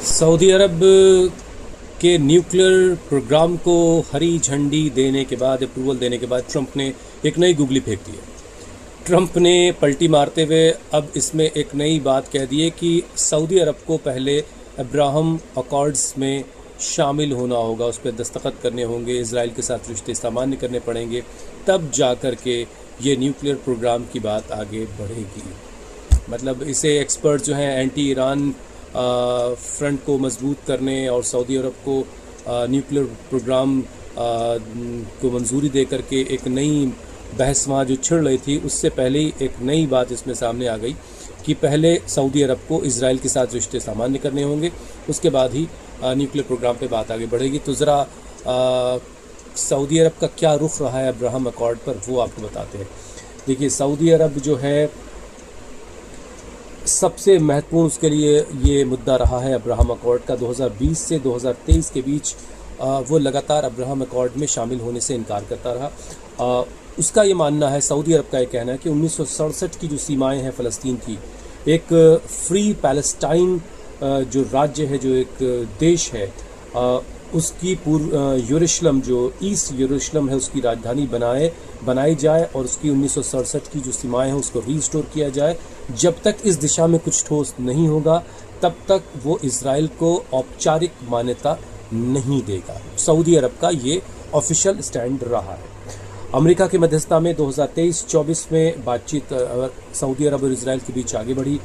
Saudi अरब के nuclear programme को हरी झंडी देने के बाद, अप्रूवल देने के बाद ट्रंप ने एक नई गुगली फेंक दी है। ट्रंप ने पलटी मारते हुए अब इसमें एक नई बात कह दी है कि सऊदी अरब को पहले अब्राहम अकॉर्ड्स में शामिल होना होगा, उस पर दस्तखत करने होंगे, इजराइल के साथ रिश्ते सामान्य करने पड़ेंगे, तब जा कर के ये न्यूक्लियर प्रोग्राम की बात आगे बढ़ेगी। मतलब इसे एक्सपर्ट जो हैं एंटी ईरान फ्रंट को मजबूत करने और सऊदी अरब को न्यूक्लियर प्रोग्राम को मंजूरी दे करके एक नई बहस वहाँ जो छिड़ रही थी, उससे पहले ही एक नई बात इसमें सामने आ गई कि पहले सऊदी अरब को इजराइल के साथ रिश्ते सामान्य करने होंगे, उसके बाद ही न्यूक्लियर प्रोग्राम पे बात आगे बढ़ेगी। तो ज़रा सऊदी अरब का क्या रुख रहा है अब्राहम अकॉर्ड पर, वो आपको बताते हैं। देखिए, सऊदी अरब जो है सबसे महत्वपूर्ण उसके लिए ये मुद्दा रहा है अब्राहम अकॉर्ड का। 2020 से 2023 के बीच वो लगातार अब्राहम अकॉर्ड में शामिल होने से इनकार करता रहा। उसका ये मानना है, सऊदी अरब का ये कहना है कि 1967 की जो सीमाएं हैं फ़लस्तीन की, एक फ्री पैलेस्टाइन जो राज्य है, जो एक देश है, उसकी यरूशलेम जो ईस्ट यरूशलेम है उसकी राजधानी बनाई जाए और उसकी 1967 की जो सीमाएं हैं उसको रीस्टोर किया जाए। जब तक इस दिशा में कुछ ठोस नहीं होगा तब तक वो इजराइल को औपचारिक मान्यता नहीं देगा। सऊदी अरब का ये ऑफिशियल स्टैंड रहा है। अमेरिका की मध्यस्थता में 2023-24 में बातचीत सऊदी अरब और इजराइल के बीच आगे बढ़ी।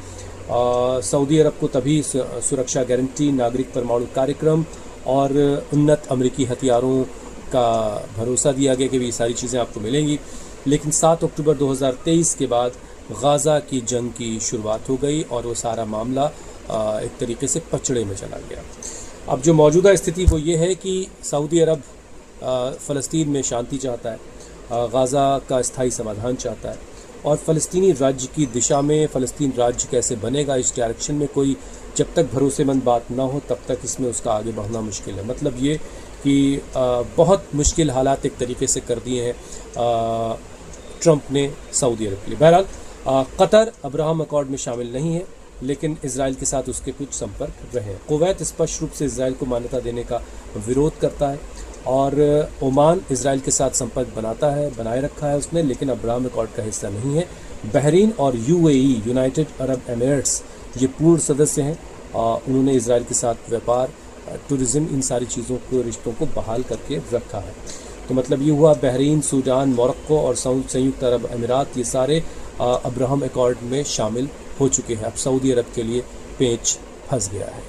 सऊदी अरब को तभी सुरक्षा गारंटी, नागरिक परमाणु कार्यक्रम और उन्नत अमेरिकी हथियारों का भरोसा दिया गया कि ये सारी चीज़ें आपको मिलेंगी। लेकिन 7 अक्टूबर 2023 के बाद गाज़ा की जंग की शुरुआत हो गई और वो सारा मामला एक तरीके से पचड़े में चला गया। अब जो मौजूदा स्थिति वो ये है कि सऊदी अरब फ़लस्तीन में शांति चाहता है, गाज़ा का स्थायी समाधान चाहता है और फ़लस्तीनी राज्य की दिशा में फ़लस्तीन राज्य कैसे बनेगा इस डायरेक्शन में कोई जब तक भरोसेमंद बात ना हो तब तक इसमें उसका आगे बढ़ना मुश्किल है। मतलब ये कि बहुत मुश्किल हालात एक तरीके से कर दिए हैं ट्रंप ने सऊदी अरब के लिए। बहरहाल कतर अब्राहम अकॉर्ड में शामिल नहीं है, लेकिन इजराइल के साथ उसके कुछ संपर्क रहे। कुवैत स्पष्ट रूप से इजराइल को मान्यता देने का विरोध करता है और ओमान इजराइल के साथ संपर्क बनाए रखा है उसने, लेकिन अब्राहम अकॉर्ड का हिस्सा नहीं है। बहरीन और यूएई, यूनाइटेड अरब एमिरेट्स, ये पूर्ण सदस्य हैं। उन्होंने इजराइल के साथ व्यापार, टूरिज़्म, इन सारी चीज़ों को, रिश्तों को बहाल करके रखा है। तो मतलब ये हुआ, बहरीन, सूडान, मोरक्को और संयुक्त अरब अमीरात, ये सारे अब्राहम अकॉर्ड में शामिल हो चुके हैं। अब सऊदी अरब के लिए पेंच फंस गया है।